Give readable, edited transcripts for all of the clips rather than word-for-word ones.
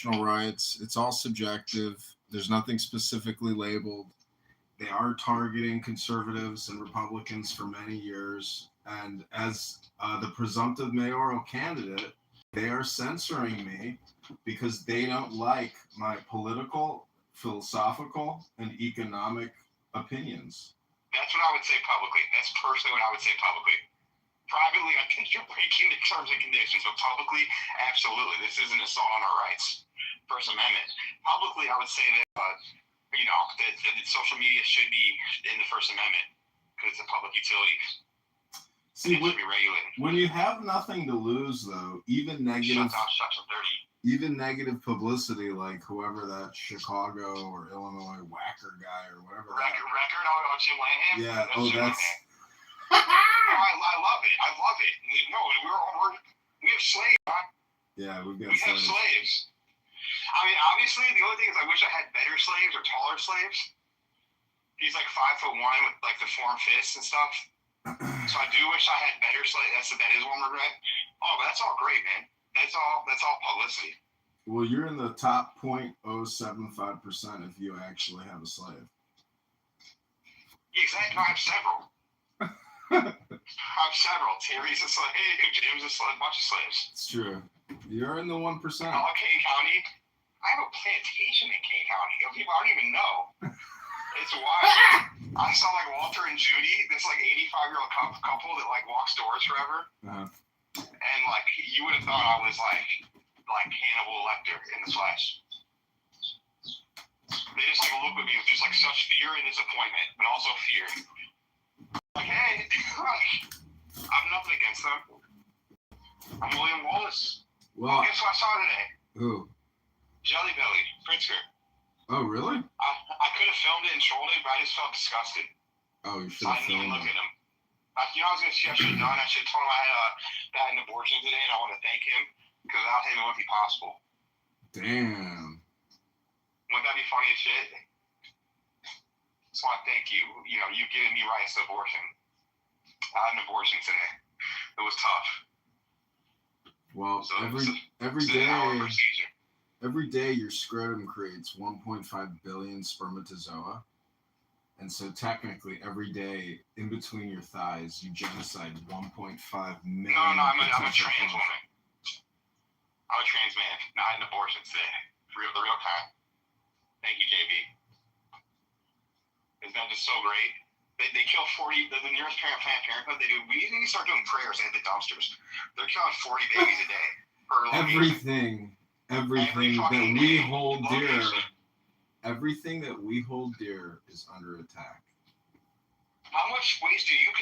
riots. It's all subjective. There's nothing specifically labeled. They are targeting conservatives and Republicans for many years. And as the presumptive mayoral candidate, they are censoring me because they don't like my political, philosophical, and economic opinions. That's what I would say publicly. That's personally what I would say publicly. Privately, I think you're breaking the terms and conditions, but publicly, absolutely. This is an assault on our rights. First Amendment. Publicly, I would say that, that social media should be in the First Amendment because it's a public utility. See, when you have nothing to lose, though, even negative, even negative publicity, like whoever that Chicago or Illinois whacker guy or whatever. Record? Jim Lanham? Yeah. That's. I love it. No, we have slaves. Yeah, we have slaves. I mean, obviously, the only thing is I wish I had better slaves or taller slaves. He's like 5'1" with like the form fists and stuff. So I do wish I had better slaves. That is one regret. Oh, but that's all great, man. That's all publicity. Well, you're in the top 0.075% if you actually have a slave. Exactly. I have several. Terry's a slave. Jim's a slave. A bunch of slaves. It's true. You're in the 1%. All Kane County. I have a plantation in Kane County. People I don't even know. It's wild. I saw like Walter and Judy, this like 85-year-old couple that like walks doors forever. Uh-huh. And like you would have thought I was like Hannibal Lecter in the flesh. They just like look at me with just like such fear and disappointment, but also fear. Like, hey, I have nothing against them. I'm William Wallace. Well, guess what I saw today? Who? Jelly Belly, Pritzker. Oh, really? I could have filmed it and trolled it, but I just felt disgusted. Oh, you should have filmed it. I didn't even look at him. I should have done. I should have told him I had an abortion today, and I want to thank him because without him, it wouldn't be possible. Damn. Wouldn't that be funny as shit? So I thank you. You've given me rights to abortion. I had an abortion today. It was tough. Well, so every day your scrotum creates 1.5 billion spermatozoa. And so technically every day in between your thighs, you genocide 1.5 million. No, I'm a trans woman. I'm a trans man. Not an abortion today. The real kind. Thank you, JB. Isn't that just so great? They kill 40, the nearest Planned Parenthood, we need to start doing prayers at the dumpsters. They're killing 40 babies a day. Everything that we hold dear. Everything that we hold dear is under attack. How much waste do you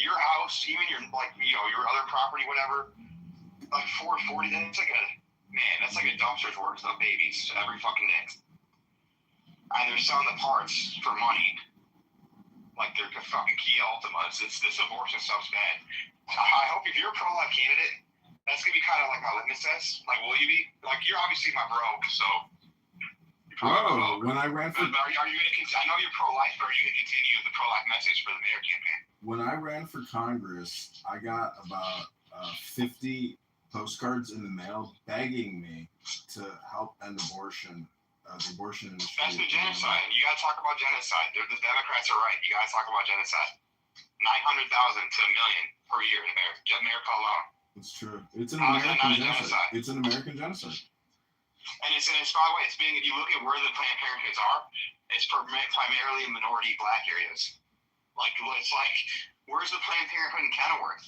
your house, even your other property, whatever, like 440, that's like a dumpster's worth of babies every fucking day. And they're selling the parts for money. Like they're fucking Kia Ultimas. This abortion stuff's bad. I hope if you're a pro-life candidate, that's gonna be kind of like my litmus test. Like, will you be? Like, you're obviously my bro, so. When I ran for, are you gonna? I know you're pro-life, but are you gonna continue the pro-life message for the mayor campaign? When I ran for Congress, I got about 50 postcards in the mail begging me to help end abortion. The abortion industry. That's the genocide. You gotta talk about genocide. The Democrats are right. You gotta talk about genocide. 900,000 to 1 million per year in America alone. It's true. It's an American genocide. It's an American genocide. And it's by the way, it's being, if you look at where the Planned Parenthoods are, it's primarily in minority black areas. Like, it's like, where's the Planned Parenthood in Kenilworth?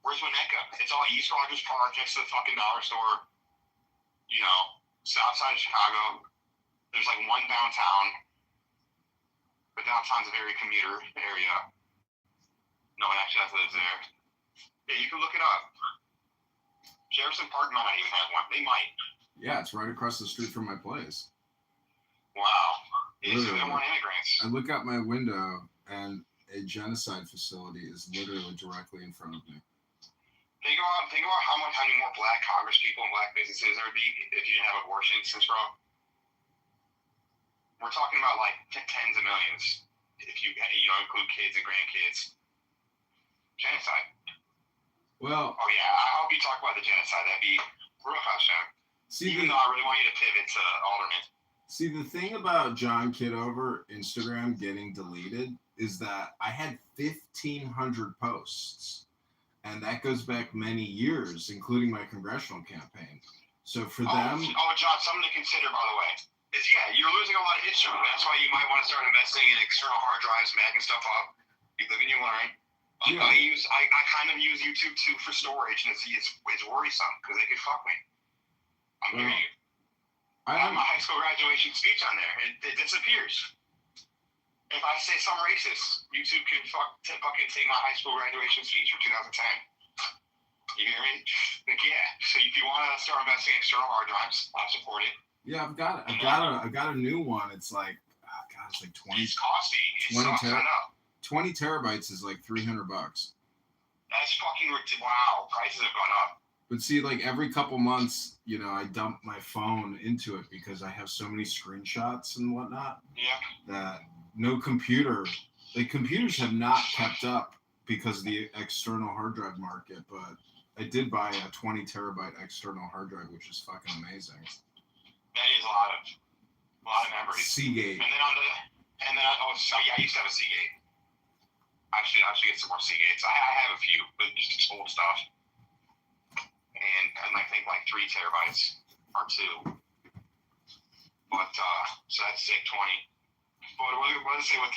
Where's Winnetka? It's all East Rogers Park next to the fucking dollar store. South side of Chicago. There's like one downtown. But downtown's a very commuter area. No one actually lives there. Yeah, you can look it up. Jefferson Park might not even have one. They might. Yeah, it's right across the street from my place. Wow. Yeah, so they want immigrants. I look out my window and a genocide facility is literally directly in front of me. Think about how many more black Congress people and black businesses there would be if you didn't have abortion since bro. We're talking about like tens of millions if you include kids and grandkids. Genocide. Well. Oh yeah, I hope you talk about the genocide. That'd be real touchdown. Even though I really want you to pivot to Alderman. See, the thing about John Kitover Instagram getting deleted is that I had 1,500 posts, and that goes back many years, including my congressional campaign. So for them... Oh, John, something to consider, by the way, is, you're losing a lot of history. That's why you might want to start investing in external hard drives, backing stuff up. You live and you learn. Yeah. I kind of use YouTube, too, for storage, and it's worrisome, because they could fuck me. I'm giving you. I have my high school graduation speech on there. It disappears. If I say some racist, YouTube can fucking take my high school graduation speech from 2010. You hear me? Like, yeah. So if you want to start investing in external hard drives, I'll support it. Yeah, I've got a new one. It's like, oh God, it's like 20. It's costly. I know. 20 terabytes is like $300. That's fucking ridiculous. Wow, prices have gone up. But see, like every couple months, I dump my phone into it because I have so many screenshots and whatnot. Yeah. That no computers have not kept up because of the external hard drive market. But I did buy a 20 terabyte external hard drive, which is fucking amazing. That is a lot of memories. Seagate. And then I used to have a Seagate. I should get some more Seagates. I have a few, but just old stuff. And I think like 3 terabytes or 2. But so that's sick, 20. But what did I say with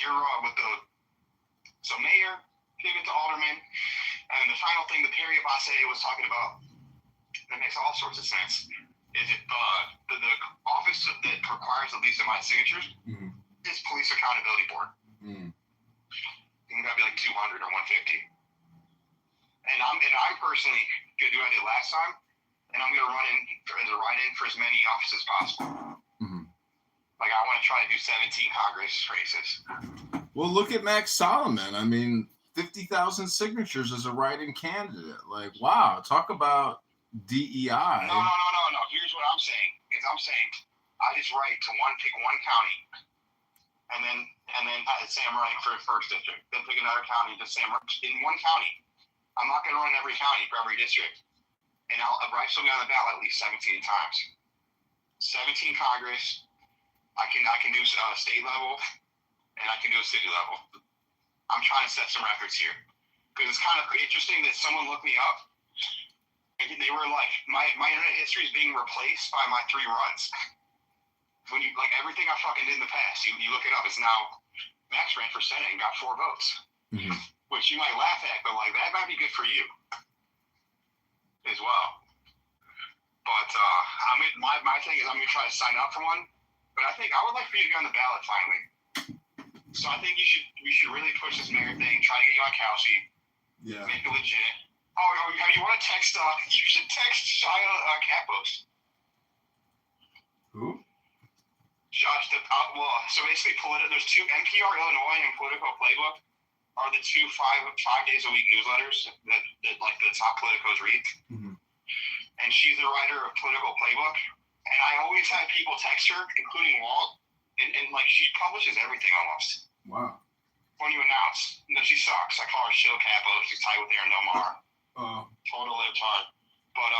mayor, pivot to alderman, and the final thing the Perry Abbase was talking about that makes all sorts of sense is it the office that requires the least amount of signatures is Police Accountability Board. Mm-hmm. I think that'd be like 200 or 150. And I'm personally gonna do what I did last time, and I'm gonna run in as a write-in for as many offices as possible. Mm-hmm. Like I want to try to do 17 Congress races. Well, look at Max Solomon. I mean, 50,000 signatures as a write-in candidate. Like, wow, talk about DEI. No. Here's what I'm saying. I just write to pick one county, and then say I'm running for the first district. Then pick another county, just say I'm in one county. I'm not going to run every county for every district. And I'll still be on the ballot at least 17 times. 17 Congress. I can do state level, and I can do a city level. I'm trying to set some records here. Because it's kind of interesting that someone looked me up, and they were like, my internet history is being replaced by my 3 runs. When you, like, everything I fucking did in the past, you look it up, it's now, Max ran for Senate and got 4 votes. Mm-hmm. Which you might laugh at, but like that might be good for you as well. But my thing is I'm gonna try to sign up for one. But I think I would like for you to be on the ballot finally. So I think we should really push this mayor thing. Try to get you on Kalshi. Yeah. Make it legit. Oh, you want to text? You should text Shia Capos. Who? Josh. So basically, there's 2 NPR Illinois and Political Playbook. Are the 2 5 days a week newsletters that like the top politicos read. Mm-hmm. And she's the writer of Political Playbook. And I always have people text her, including Walt, and like she publishes everything almost. Wow. When you announce, she sucks. I call her Show Capo. She's tied with Aaron Delmar. Total libtard. But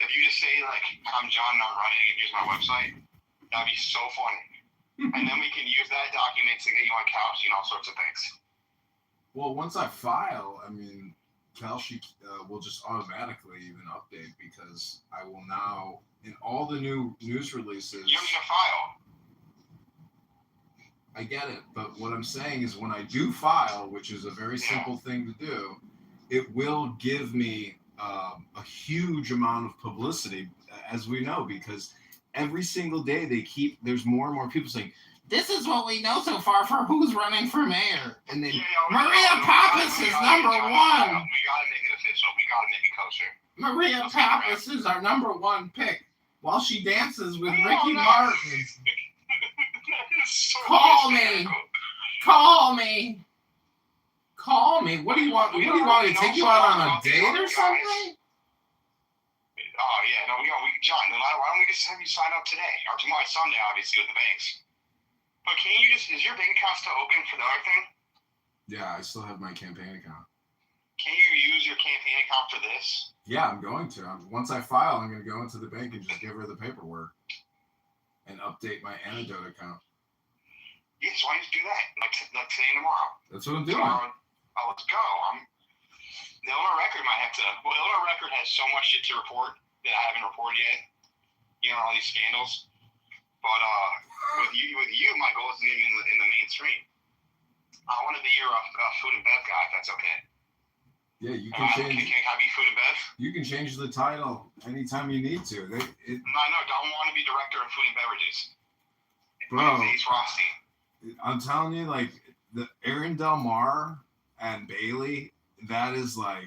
if you just say like, I'm John and I'm running and here's my website, that'd be so funny. And then we can use that document to get you on Kalshi and all sorts of things. Well, once I file, I mean, Kalshi will just automatically even update because I will now, in all the new news releases... You don't need to file. I get it, but what I'm saying is when I do file, which is a very simple thing to do, it will give me a huge amount of publicity, as we know, because every single day there's more and more people saying, this is what we know so far for who's running for mayor. And then Maria Pappas is number 1. We gotta make it official. We gotta make it kosher. Maria Pappas is our number 1 pick while she dances with Ricky Martin. So Call me. What do you want? Me to take you out on a date or something? Oh yeah, no, John. Why don't we just have you sign up today or tomorrow, Sunday, obviously with the banks. But is your bank account still open for the other thing? Yeah, I still have my campaign account. Can you use your campaign account for this? Yeah, I'm going to. Once I file, I'm going to go into the bank and just give her the paperwork and update my antidote account. Yeah, so why don't you do that? Like today and tomorrow. That's what I'm doing. Tomorrow, let's go. The Illinois Record might have to. Well, Illinois Record has so much shit to report that I haven't reported yet. You know, all these scandals. But with you, my goal is to get you in the mainstream. I want to be your food and bev guy, if that's okay. Yeah, you can change. Can I be food and bev? You can change the title anytime you need to. No, don't want to be director of food and beverages. Bro, Face Rothstein. I'm telling you, like the Aaron Del Mar and Bailey, that is like,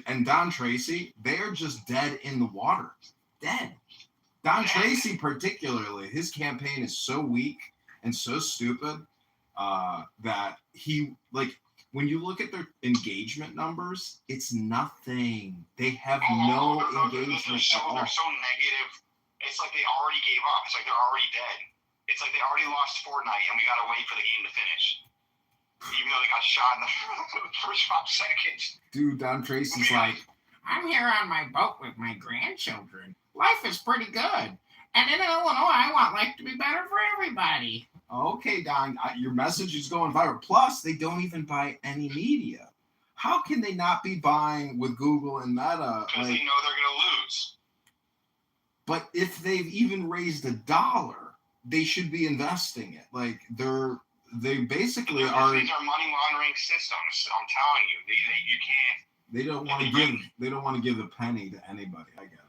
and Don Tracy, they are just dead in the water. Dead. Don Tracy, particularly, his campaign is so weak and so stupid that he, like, when you look at their engagement numbers, it's nothing. They have no engagement at all. They're so negative. It's like they already gave up. It's like they're already dead. It's like they already lost Fortnite, and we got to wait for the game to finish. Even though they got shot in the first 5 seconds. Dude, Don Tracy's like, I'm here on my boat with my grandchildren. Life is pretty good. And in Illinois, I want life to be better for everybody. Okay, Don, your message is going viral. Plus, they don't even buy any media. How can they not be buying with Google and Meta? Because they know they're going to lose. But if they've even raised $1, they should be investing it. Like they basically are. These are money laundering systems. I'm telling you, you can't. They don't want to give. They don't want to give a penny to anybody. I get it.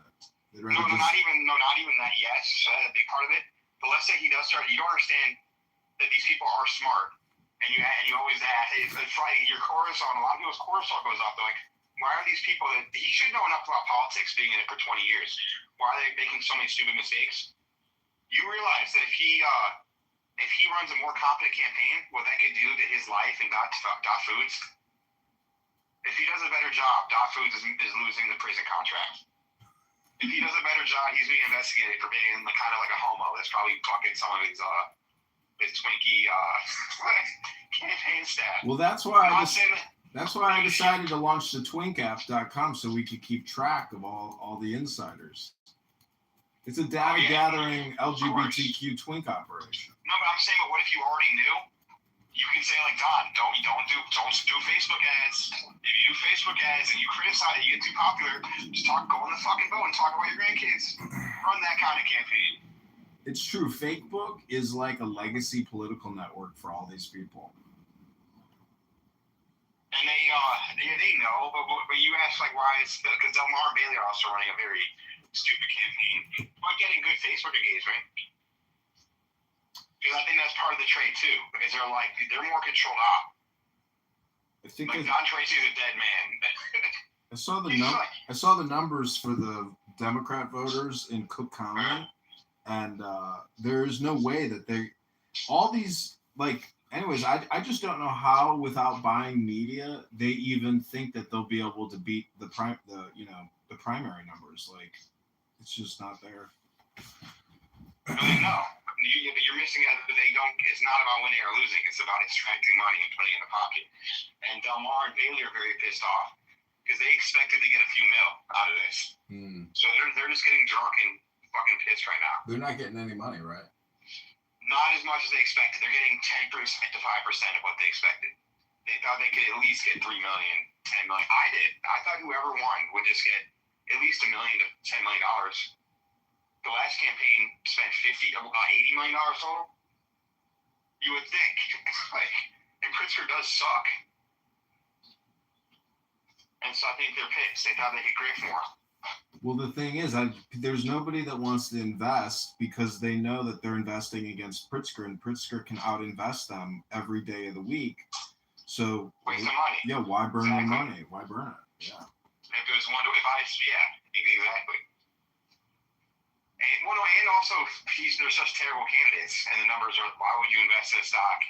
Not even that. Yes, a big part of it. But let's say he does start. You don't understand that these people are smart, and you always ask. It's like your cortisol. A lot of people's cortisol goes up. They're like, why are these people that he should know enough about politics, being in it for 20 years? Why are they making so many stupid mistakes? You realize that if he runs a more competent campaign, what that could do to his life and Dot Foods. If he does a better job, Dot Foods is losing the prison contract. If he does a better job, he's being investigated for being kind of like a homo. That's probably fucking some of his Twinkie campaign staff. Well, that's why I decided to launch the twinkapp.com so we could keep track of all the insiders. It's a data gathering LGBTQ twink operation. No, but I'm saying, what if you already knew? You can say like, Don, don't do Facebook ads. If you do Facebook ads and you criticize it, you get too popular, just go on the fucking boat and talk about your grandkids. Run that kind of campaign. It's true. Facebook is like a legacy political network for all these people. And they know, but you ask like why it's because Del Mar and Bailey are also running a very stupid campaign, but getting good Facebook engagement. Because I think that's part of the trade too. Because they're more controlled out. I think Don Tracy's a dead man. I saw the numbers for the Democrat voters in Cook County, and there is no way that all these Anyways, I just don't know how without buying media they even think that they'll be able to beat the primary numbers. Like it's just not there. No. You're missing out. It's not about winning or losing. It's about extracting money and putting it in the pocket. And Del Mar and Bailey are very pissed off because they expected to get a few mil out of this. So they're just getting drunk and fucking pissed right now. They're not getting any money, right? Not as much as they expected. They're getting 10% to 5% of what they expected. They thought they could at least get $3 million, $10 million. I did. I thought whoever won would just get at least $1 million to $10 million. The last campaign spent $80 million total. You would think, and Pritzker does suck, and so I think they're pissed. They thought they could grift more. Well, the thing is, there's nobody that wants to invest because they know that they're investing against Pritzker, and Pritzker can out-invest them every day of the week. So waste of money. Yeah, why burn the money? Why burn it? Yeah. If it was exactly. And also, they're such terrible candidates, and the numbers are. Why would you invest in a stock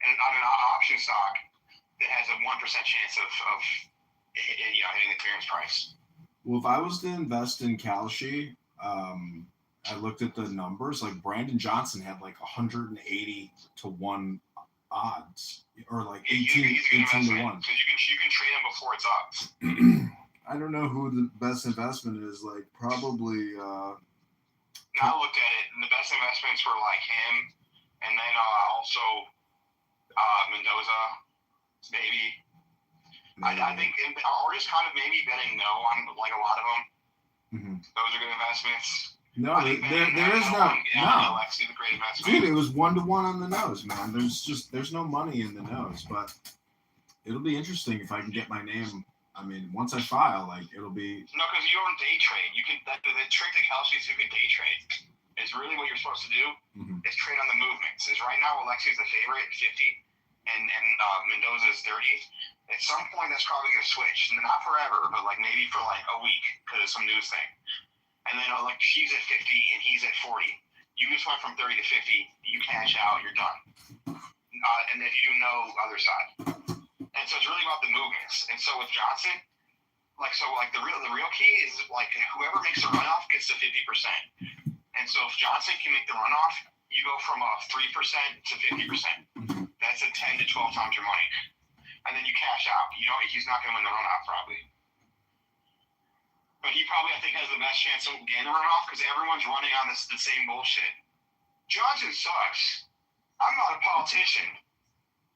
and on an option stock that has a 1% chance of hitting the clearance price? Well, if I was to invest in Kalshi, I looked at the numbers. Like Brandon Johnson had 180 to 1 odds, or like He's 18, a good 18 to investment 1. because you can trade him before it's up. I don't know who the best investment is. Like probably. I looked at it, and the best investments were like him, and then also Mendoza, maybe. I think, or just kind of maybe betting no on like a lot of them. Mm-hmm. Those are good investments. No, there is no. Alexi, the great investment. Dude, it was 1-1 on the nose, man. There's no money in the nose, but it'll be interesting if I can get my name. I mean, once I file, like it'll be. No, because you don't day trade. You can the trick to Kelsey is you can day trade. Is really what you're supposed to do. Mm-hmm. Is trade on the movements. Is right now Alexi's the favorite, 50, and Mendoza is 30. At some point, that's probably gonna switch. Not forever, but like maybe for like a week because of some news thing. And then like she's at 50 and he's at 40. You just went from 30 to 50. You cash out, you're done. And then you do no other side. And so it's really about the movements. And so with Johnson, the real key is like whoever makes the runoff gets to 50%. And so if Johnson can make the runoff, you go from 3% to 50%. That's a 10 to 12 times your money. And then you cash out. You know he's not going to win the runoff probably. But he probably, I think, has the best chance of getting the runoff because everyone's running on the same bullshit. Johnson sucks. I'm not a politician.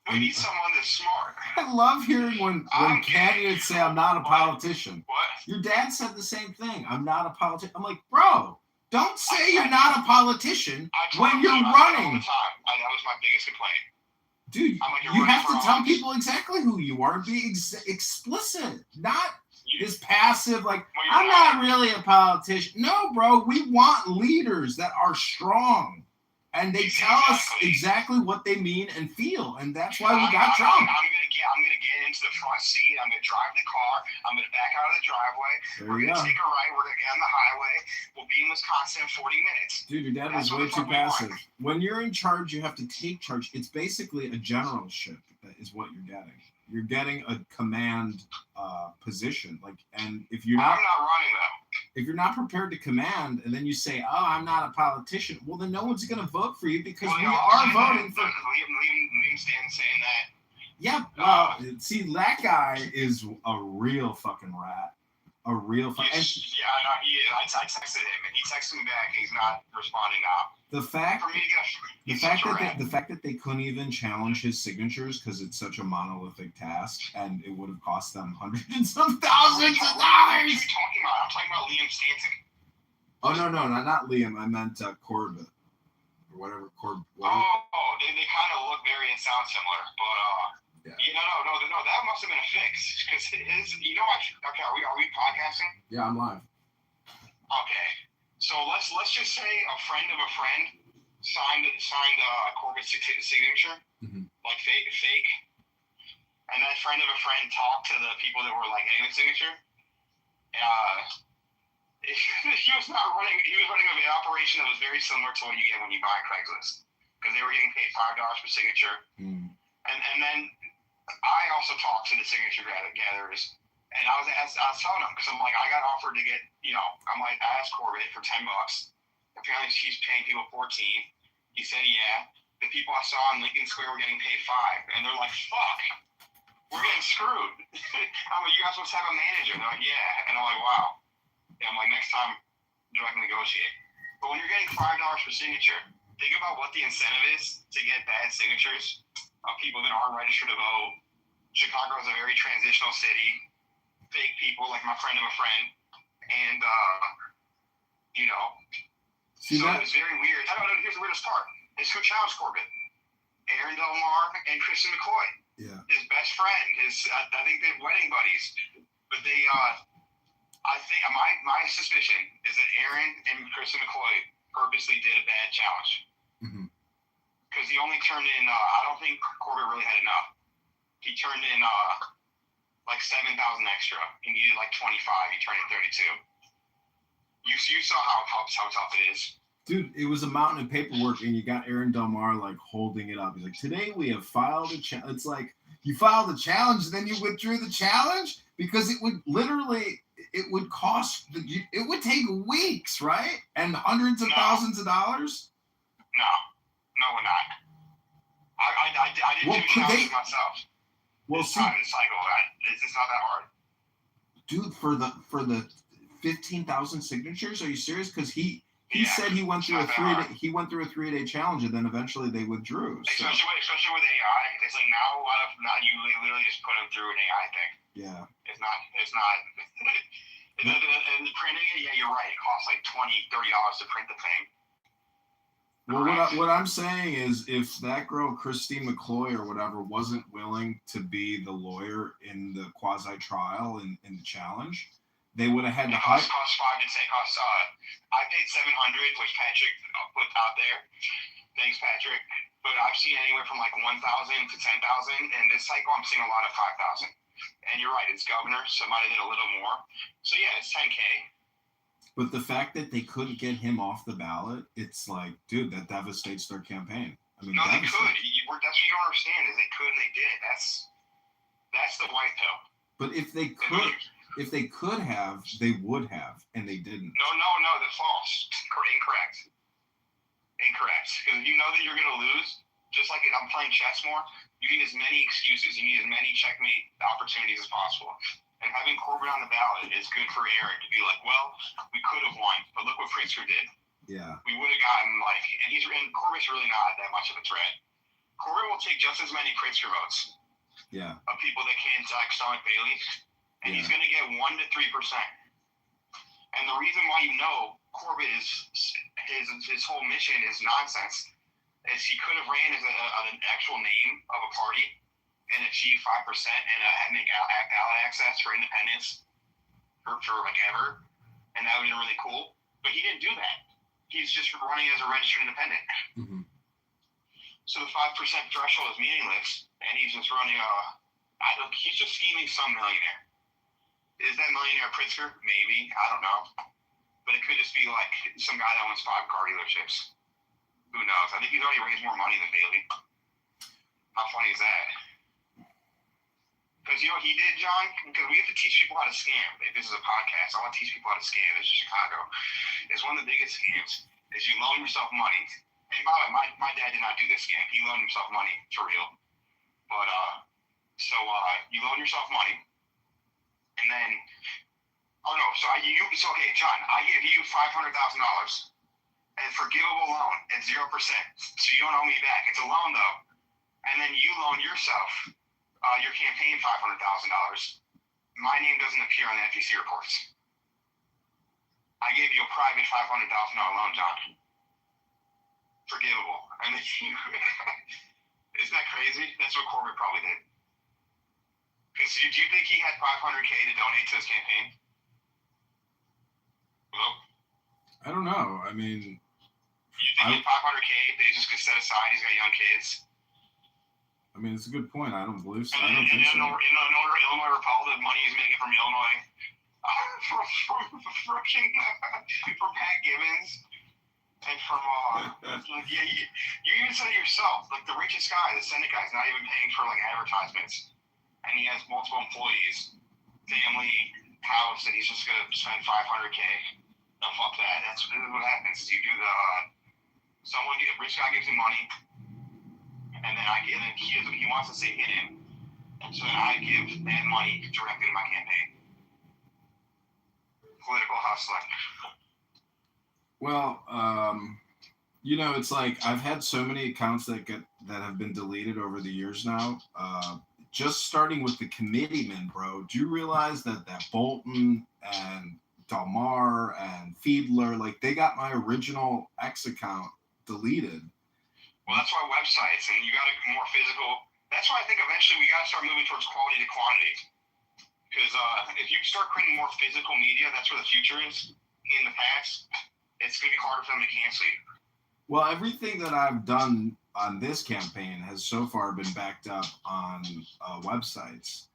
We need someone that's smart. I love hearing when candidates say, I'm not a politician. What? Your dad said the same thing. I'm not a politician. I'm like, bro, don't say you're not a politician when you're running. All the time. That was my biggest complaint. Dude, you have to tell people exactly who you are and be explicit, not this passive, like, I'm not really a politician. No, bro, we want leaders that are strong. And they tell us exactly what they mean and feel, and that's why we got Trump. I'm gonna get into the front seat. I'm gonna drive the car. I'm gonna back out of the driveway. We're gonna take a right. We're gonna get on the highway. We'll be in Wisconsin in 40 minutes. Dude, your dad was way too passive. When you're in charge, you have to take charge. It's basically a generalship is what you're getting. You're getting a command position, and if you're not, I'm not running though. If you're not prepared to command, and then you say, "Oh, I'm not a politician," well, then no one's going to vote for you because we are voting for. Liam Stanton saying that. Yeah, well, see, that guy is a real fucking rat. A real fucking. Yeah, no, he is. I texted him, and he texted me back. He's not responding now. The fact that they couldn't even challenge his signatures because it's such a monolithic task, and it would have cost them hundreds of thousands of dollars. What are you talking about? I'm talking about Liam Stanton. Oh no, not Liam. I meant Corbett or whatever. Oh, they kind of look very and sound similar, but yeah. No, that must have been a fix because his. You know, okay, are we podcasting? Yeah, I'm live. Okay. So let's just say a friend of a friend signed Corbett's signature, like fake, and that friend of a friend talked to the people that were like getting the signature. He was running an operation that was very similar to what you get when you buy on Craigslist because they were getting paid $5 per signature, and then I also talked to the signature gatherers. And I was telling him because I'm like, I got offered to get, I might ask Corbett for $10. Apparently, she's paying people $14. He said, yeah. The people I saw in Lincoln Square were getting paid $5, and they're like, fuck, we're getting screwed. I'm like, you guys must have a manager. They're like, yeah. And I'm like, wow. And I'm like, next time, direct negotiate. But when you're getting $5 per signature, think about what the incentive is to get bad signatures of people that aren't registered to vote. Chicago is a very transitional city. Fake people like my friend of a friend, and it's very weird. I don't know. Here's the weirdest part: is who challenged Corbett? Aaron Del Mar and Christian McCoy. Yeah. His best friend. I think they're wedding buddies. But they, I think my suspicion is that Aaron and Christian McCoy purposely did a bad challenge. Because he only turned in. I don't think Corbett really had enough. He turned in. Like 7,000 extra. He needed like 25. He turned in 32. You saw how tough it is. Dude, it was a mountain of paperwork, and you got Aaron Del Mar like holding it up. He's like, today we have filed a challenge. It's like you filed a challenge, then you withdrew the challenge because it would cost. It would take weeks, right? And hundreds of thousands of dollars. No, we're not. I did 2 challenges myself. Well, it's not that hard. Dude, for the 15,000 signatures, are you serious? Because he said he went through a 3-day challenge, and then eventually they withdrew. So. Especially with AI, it's like now you literally just put them through an AI thing. Yeah. It's not. And printing it, yeah, you're right. It costs like $20-$30 to print the thing. Well, what I'm saying is, if that girl Christine McCloy or whatever wasn't willing to be the lawyer in the quasi trial in the challenge, they would have had to hire. Cost I paid $700, which Patrick put out there. Thanks, Patrick. But I've seen anywhere from like 1,000 to 10,000, and this cycle I'm seeing a lot of 5,000. And you're right, it's governor, so might have did a little more. So yeah, it's 10K. But the fact that they couldn't get him off the ballot, it's like, dude, that devastates their campaign. I mean, no, they could. That's what you don't understand is they could and they did. That's the white pill. But if they could have, they would have, and they didn't. No, that's false. Incorrect. Because if you know that you're going to lose, just like I'm playing chess more, you need as many excuses. You need as many checkmate opportunities as possible. And having Corbett on the ballot is good for Eric to be like, well, we could have won, but look what Pritzker did. Yeah. We would have gotten and Corbett's really not that much of a threat. Corbett will take just as many Pritzker votes. Yeah. Of people that can't stomach Bailey, and he's going to get 1 to 3%. And the reason why Corbett is his whole mission is nonsense is he could have ran as an actual name of a party and achieve 5% and make ballot access for independents for like ever, and that would be really cool. But he didn't do that. He's just running as a registered independent. Mm-hmm. So the 5% threshold is meaningless, and he's just running he's just scheming some millionaire. Is that millionaire Pritzker? Maybe. I don't know. But it could just be like some guy that owns 5 car dealerships. Who knows? I think he's already raised more money than Bailey. How funny is that? Because you know what he did, John? Because we have to teach people how to scam. If this is a podcast, I want to teach people how to scam. This is Chicago. It's one of the biggest scams is you loan yourself money. And by the way, my dad did not do this scam. He loaned himself money for real. But you loan yourself money, and then okay, John, I give you $500,000 and forgivable loan at 0%. So you don't owe me back. It's a loan though, and then you loan yourself. Your campaign $500,000. My name doesn't appear on the FEC reports. I gave you a private $500,000 loan, John. Forgivable. And then isn't that crazy? That's what Corbett probably did. Because do you think he had $500K to donate to his campaign? Hello? I don't know. I mean, you think he had $500K that he's just gonna set aside? He's got young kids. I mean, it's a good point. I don't believe so. In Illinois Republic, the money he's making from Illinois, from Pat Gibbons, and from you even said it yourself. Like the richest guy, the Senate guy, is not even paying for like advertisements, and he has multiple employees, family, house, and he's just gonna spend $500K. No, fuck that. That's what happens. Is you do the a rich guy gives you money. And then he wants to say hidden. So then I give that money directly to my campaign. Political hustling. Well, it's like I've had so many accounts that have been deleted over the years now. Just starting with the committeemen, bro. Do you realize that Bolton and Dalmar and Fiedler, like they got my original X account deleted. Well, that's why websites, and you got to be more physical. That's why I think eventually we got to start moving towards quality to quantity. Because if you start creating more physical media, that's where the future is. In the past, it's going to be harder for them to cancel you. Well, everything that I've done on this campaign has so far been backed up on websites.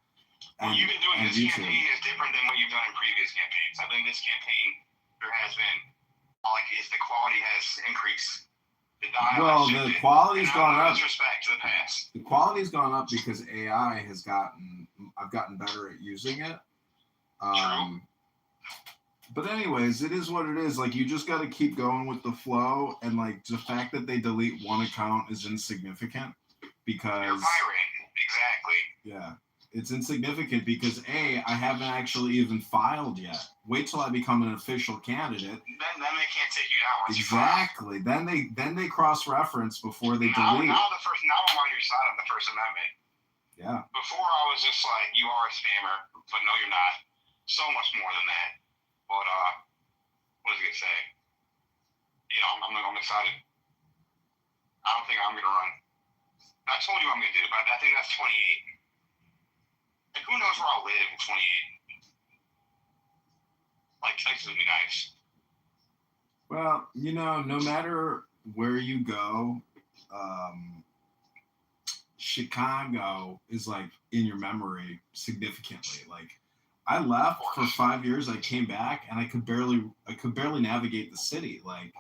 What you've been doing this YouTube. Campaign is different than what you've done in previous campaigns. I think this campaign, there has been, the quality has increased. Well, the quality's gone up. Disrespect to the past. The quality's gone up because AI I've gotten better at using it. True. But anyways, it is what it is. Like, you just got to keep going with the flow, and like the fact that they delete one account is insignificant. because you're a pirate. Exactly. Yeah, it's insignificant because I haven't actually even filed yet. Wait till I become an official candidate. Then they can't take you down once Exactly. Then they cross-reference before they delete. Now I'm on your side on the First Amendment. Yeah. Before I was just like, you are a spammer, but no, you're not. So much more than that. But what was I gonna say? You know, I'm excited. I don't think I'm gonna run. I told you what I'm gonna do, but I think that's 28. And who knows where I'll live in 28? Like Texas would be nice. Well, you know, no matter where you go, Chicago is like in your memory significantly. Like I left for 5 years, I came back, and I could barely navigate the city. Like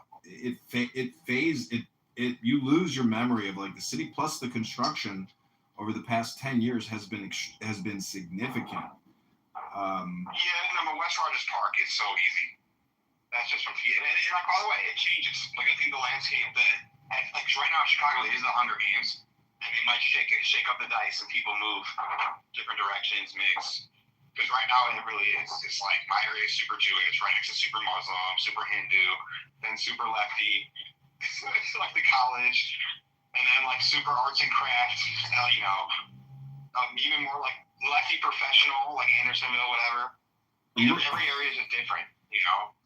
you lose your memory of like the city, plus the construction over the past 10 years has been significant. West Rogers Park is so easy. That's just from and like, by the way, it changes. Like I think the landscape like right now in Chicago it is the Hunger Games, and they might shake up the dice and people move different directions, mix. Because right now it really is. It's like my area is super Jewish, right next to super Muslim, super Hindu, then super lefty. It's like the college, and then like super arts and crafts. Even more like lefty professional, like Andersonville, whatever. Every area is different, you know.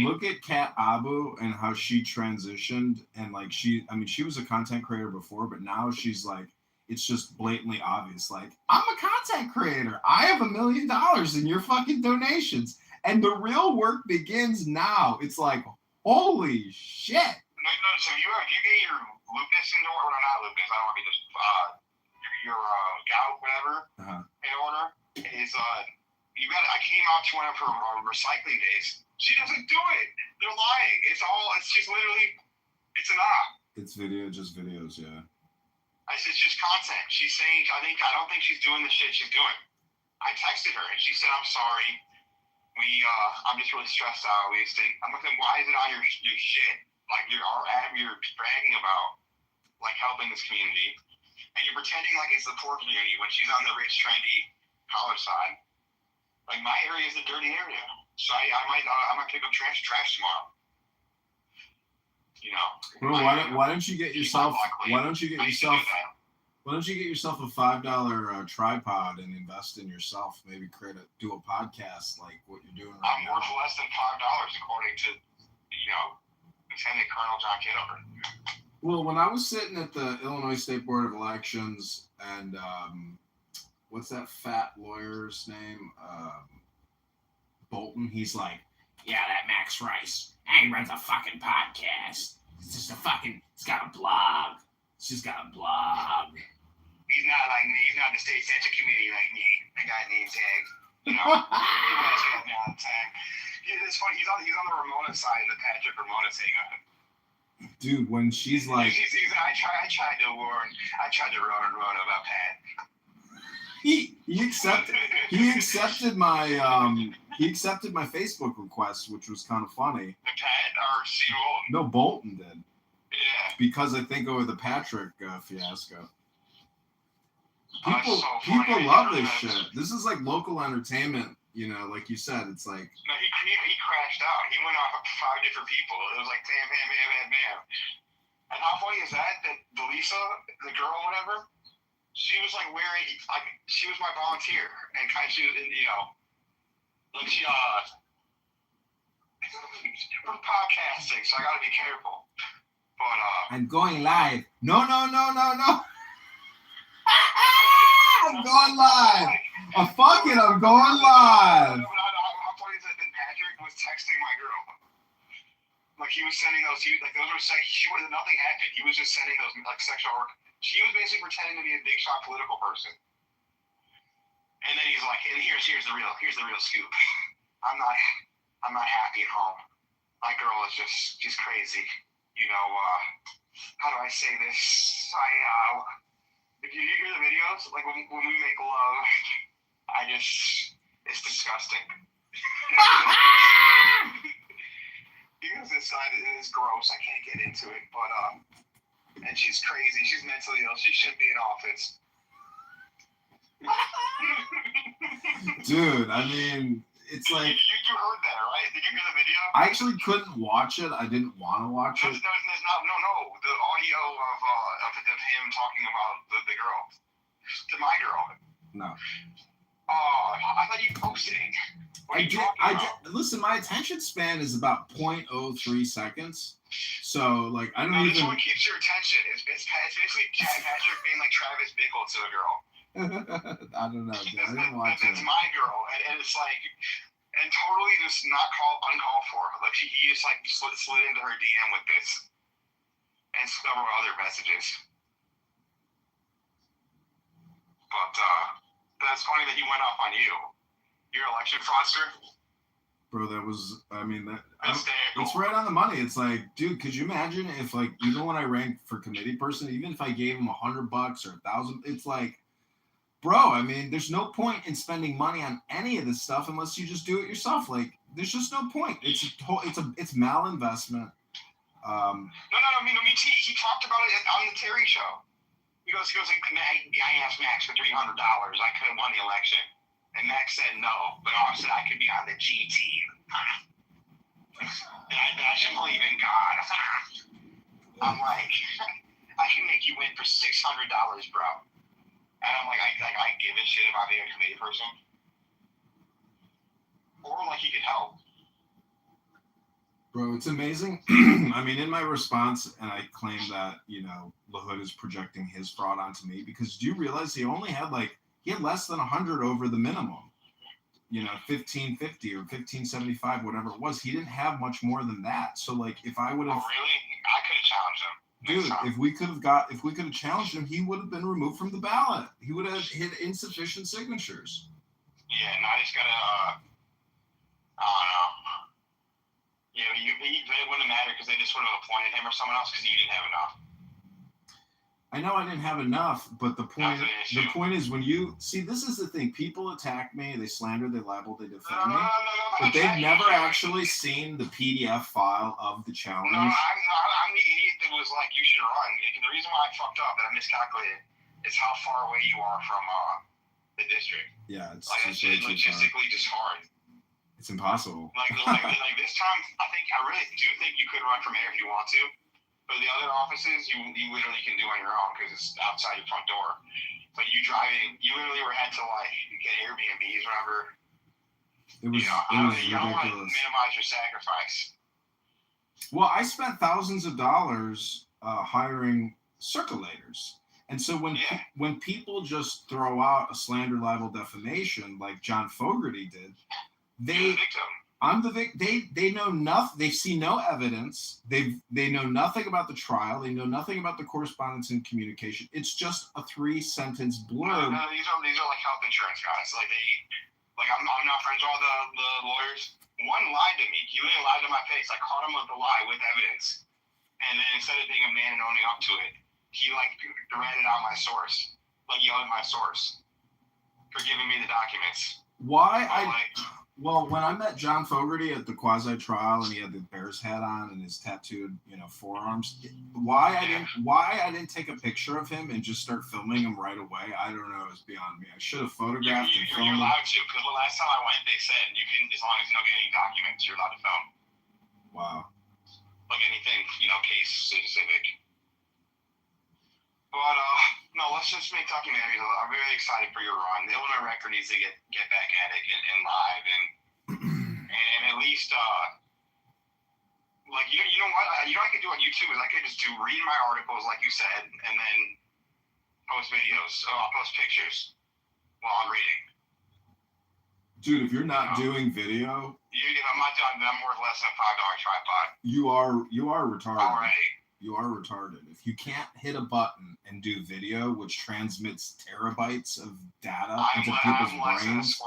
Look at Kat Abu and how she transitioned, and like she was a content creator before, but now she's like, it's just blatantly obvious. Like, I'm a content creator. I have $1 million in your fucking donations, and the real work begins now. It's like, holy shit. No, so you get your lupus in order, or not lupus, I don't want to be just your gout, whatever, in order. Is I came out to one of her recycling days. She doesn't do it. They're lying. She's literally, it's an op. It's just videos, yeah. It's just content. She's saying, I don't think she's doing the shit she's doing. I texted her and she said, I'm sorry. I'm just really stressed out. I'm like, why is it on your shit? Like you're bragging about like helping this community, and you're pretending like it's the poor community when she's on the rich, trendy college side. Like my area is a dirty area, so I might pick up trash tomorrow. You know. Well, why don't you get yourself a $5 tripod and invest in yourself? Maybe do a podcast like what you're doing right now. I'm worth less than $5 according to Lieutenant Colonel John Kitover. Well, when I was sitting at the Illinois State Board of Elections, and what's that fat lawyer's name? Bolton. He's like, yeah, that Max Rice. He runs a fucking podcast. He's got a blog. He's just got a blog. He's not like me. He's not the state census committee like me. I got name tags. You know, he watches me all the time. It's funny. He's on the Ramona side of the Patrick Ramona thing. Dude, when she's like, I tried to warn Ramona about Pat. He accepted my Facebook request, which was kind of funny. The Pat or C. Bolton? No, Bolton did. Yeah. Because I think over the Patrick fiasco. People so love this shit. This is like local entertainment, you know, like you said. It's like no, he crashed out. He went off 5 different people. It was like bam, bam, bam, bam, bam. And how funny is that? That Lisa, the girl, whatever. She was like wearing, like, she was my volunteer, and kind of, she was, you know, like she, we're podcasting, so I gotta be careful. But, I'm going live. No. I'm going live. I'm going live. How funny is that Patrick was texting my girl? Like, he was sending those, nothing happened. He was just sending those, like, sexual work. She was basically pretending to be a big shot political person. And then he's like, and here's the real scoop. I'm not happy at home. My girl is she's crazy. You know, how do I say this? If you hear the videos, like when we make love, it's disgusting. Because it's gross. I can't get into it, but and she's crazy. She's mentally ill. She shouldn't be in office. Dude, I mean, it's like you heard that, right? Did you hear the video? I actually couldn't watch it. I didn't want to watch it. No. The audio of him talking about the girl, to my girl. No. Oh, I thought you posted it. What are you talking about? Listen, my attention span is about 0.03 seconds. So, like, I don't even. This one keeps your attention. It's basically Patrick being like Travis Bickle to a girl. I don't know, dude. I didn't watch it. That's my girl, and it's like, and totally just not uncalled for. Like he just like slid into her DM with this, and several other messages. But that's funny that he went off on you. Your election fraudster. Bro, that was, I mean, It's right on the money. It's like, dude, could you imagine if, like, even when I ranked for committee person, even if I gave him $100 or $1,000, it's like, bro, I mean, there's no point in spending money on any of this stuff unless you just do it yourself. Like, there's just no point. It's malinvestment. No. I mean, he talked about it on the Terry show. He goes, I asked Max for $300. I could have won the election. And Max said no, but I said I could be on the G team. And I should believe in God. I'm like, I can make you win for $600, bro. And I'm like, I give a shit about being a committee person. Or like he could help. Bro, it's amazing. I mean, in my response, and I claim that, you know, LaHood is projecting his fraud onto me because do you realize he only had less than 100 over the minimum, you know, 1550 or 1575, whatever it was. He didn't have much more than that. So, like, if I would have, oh, really? I could have challenged him. Dude, if we could have challenged him, he would have been removed from the ballot. He would have hit insufficient signatures. Yeah, and I just gotta, I don't know. Yeah, it wouldn't matter because they just would have appointed him or someone else because you didn't have enough. I know I didn't have enough, but the point is when you see, this is the thing. People attack me, they slander, they libel, they defend me, but they've never actually seen the PDF file of the challenge. No, I'm the idiot that was like, you should run. The reason why I fucked up and I miscalculated is how far away you are from the district. Yeah, it's like, just it's logistically just hard. It's impossible. Like this time, I really do think you could run for mayor if you want to. But the other offices, you literally can do on your own because it's outside your front door. But you driving, you literally had to like get Airbnbs, whatever. It was ridiculous. You don't want to minimize your sacrifice. Well, I spent thousands of dollars hiring circulators, and so when people just throw out a slander, libel, defamation like John Fogerty did, I'm the victim. They know nothing. They see no evidence. They know nothing about the trial. They know nothing about the correspondence and communication. It's just a 3-sentence blurb. No, these are like health insurance guys. I'm not friends with all the lawyers. One lied to me. He really lied to my face. I caught him with a lie with evidence, and then instead of being a man and owning up to it, he like ratted out my source, like yelled at my source for giving me the documents. Well, when I met John Fogerty at the quasi trial and he had the Bears hat on and his tattooed, forearms, why I didn't take a picture of him and just start filming him right away, I don't know. It's beyond me. I should have photographed and filmed. You're allowed to, because the last time I went, they said you can, as long as you don't get any documents, you're allowed to film. Wow. Like anything, case specific. But no, let's just make documentaries. I'm very excited for your run. The Illinois Record needs to get back at it and live and at least like you know what I could do on YouTube is I could just read my articles like you said and then post videos. So I'll post pictures while I'm reading. Dude, if you're not doing video, if I'm not doing, then I'm worth less than a $5 tripod. You are retarded. Already. You are retarded. If you can't hit a button and do video, which transmits terabytes of data into people's brains.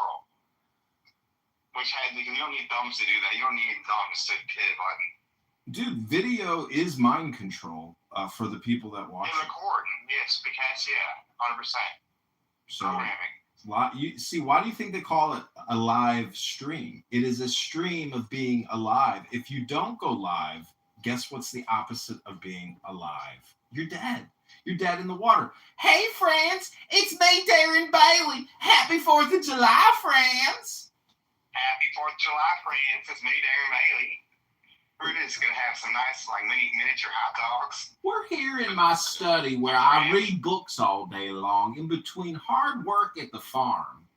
Because you don't need thumbs to do that. You don't need thumbs to hit a button. Dude, video is mind control for the people that watch it. Record, yes, because 100%. So, programming. Why do you think they call it a live stream? It is a stream of being alive. If you don't go live, guess what's the opposite of being alive? You're dead. You're dead in the water. Hey, friends, it's me, Darren Bailey. Happy 4th of July, friends. Happy 4th of July, friends. It's me, Darren Bailey. We're just going to have some nice, like, miniature hot dogs. We're here in my study where I read books all day long in between hard work at the farm.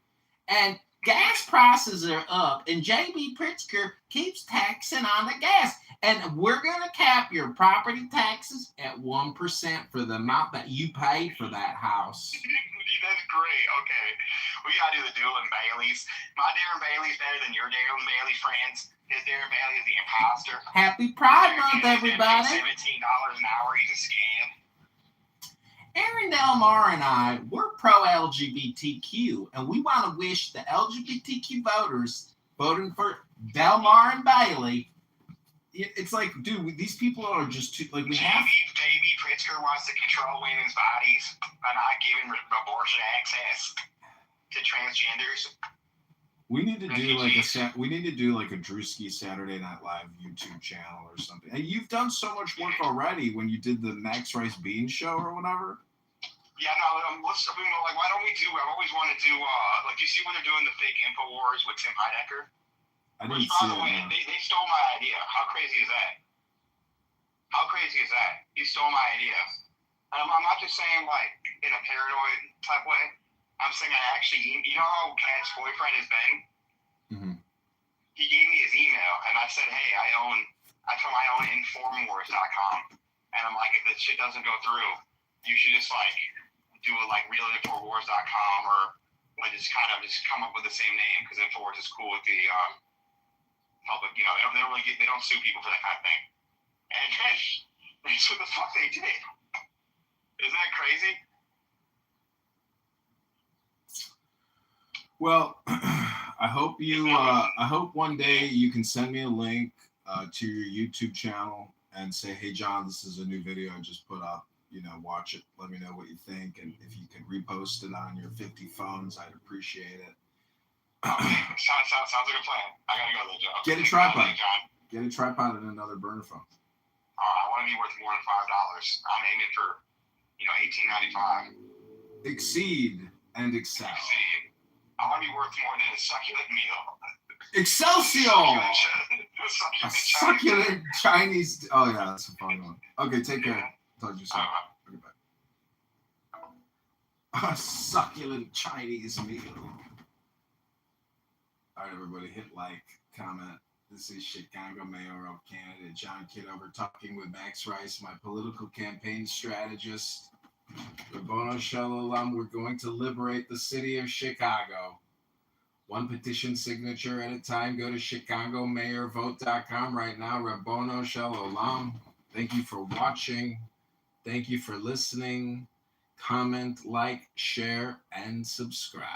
And gas prices are up, and J.B. Pritzker keeps taxing on the gas. And we're going to cap your property taxes at 1% for the amount that you paid for that house. That's great. Okay. We got to do the dueling Baileys. My Darren Bailey's better than your Darren Bailey, friends. His Darren Bailey is the imposter. Happy Pride Month, everybody. $17 an hour. He's a scam. Aaron Delmar and I, we're pro-LGBTQ, and we want to wish the LGBTQ voters voting for Delmar and Bailey. It's like, dude, these people are just too, like, J.B. Pritzker wants to control women's bodies by not giving abortion access to transgenders. We need to do like a Drewski Saturday Night Live YouTube channel or something. And you've done so much work already when you did the Max Rice Bean show or whatever. Yeah, no, like, why don't we do, I've always wanted to do, like, you see when they're doing the fake InfoWars with Tim Heidecker? I didn't see it. They stole my idea. How crazy is that? How crazy is that? He stole my idea. And I'm not just saying, like, in a paranoid type way. I'm saying I actually, you know how Kat's boyfriend is Ben? Mm-hmm. He gave me his email, and I said, hey, I told him I own informwars.com. And I'm like, if this shit doesn't go through, you should just, like, do it like realinforwars.com or like just kind of just come up with the same name because Infowars is cool with the public, you know, they don't sue people for that kind of thing. And that's what the fuck they did. Isn't that crazy? Well, I hope one day you can send me a link to your YouTube channel and say, hey, John, this is a new video I just put up. You know, watch it. Let me know what you think. And if you can repost it on your 50 phones, I'd appreciate it. Sounds like a plan. I got to go though, Joe. Get a tripod. Get a tripod and another burner phone. I want to be worth more than $5. I'm aiming for, $18.95. Exceed and excel. I want to be worth more than a succulent meal. Excelsior! A succulent Chinese. Oh, yeah, that's a fun one. Okay, take care. Talk to you soon. Okay, bye. A succulent Chinese meal. All right, everybody, hit like, comment. This is Chicago mayoral candidate John Kitover talking with Max Rice, my political campaign strategist. Rabono Shalom, we're going to liberate the city of Chicago. One petition signature at a time. Go to ChicagoMayorVote.com right now. Rabono Shalom. Thank you for watching. Thank you for listening. Comment, like, share, and subscribe.